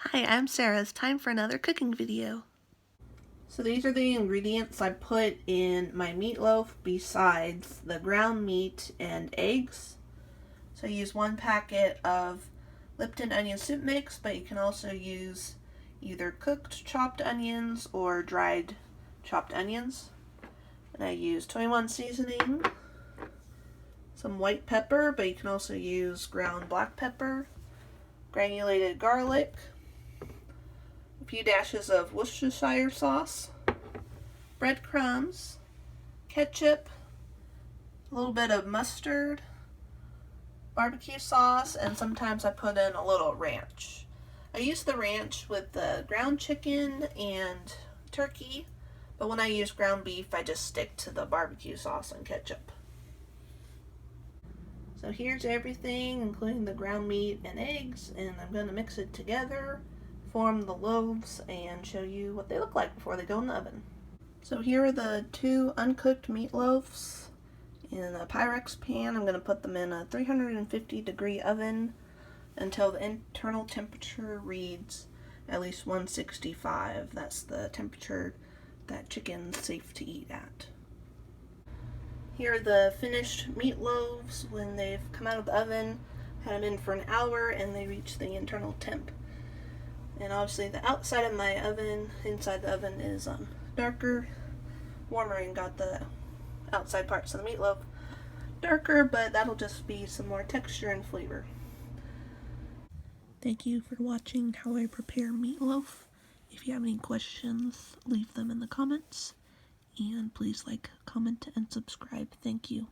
Hi, I'm Sarah. It's time for another cooking video. So these are the ingredients I put in my meatloaf besides the ground meat and eggs. So I use 1 packet of Lipton onion soup mix, but you can also use either cooked chopped onions or dried chopped onions. And I use 21 seasoning, some white pepper, but you can also use ground black pepper, granulated garlic, a few dashes of Worcestershire sauce, breadcrumbs, ketchup, a little bit of mustard, barbecue sauce, and sometimes I put in a little ranch. I use the ranch with the ground chicken and turkey, but when I use ground beef, I just stick to the barbecue sauce and ketchup. So here's everything, including the ground meat and eggs, and I'm going to mix it together, form the loaves, and show you what they look like before they go in the oven. So here are the 2 uncooked meatloaves in a Pyrex pan. I'm going to put them in a 350-degree oven until the internal temperature reads at least 165. That's the temperature that chicken's safe to eat at. Here are the finished meatloaves when they've come out of the oven. Had them in for an hour and they reach the internal temp. And obviously the outside of my oven, inside the oven is darker, warmer, and got the outside parts of the meatloaf darker, but that'll just be some more texture and flavor. Thank you for watching how I prepare meatloaf. If you have any questions, leave them in the comments. And please like, comment, and subscribe. Thank you.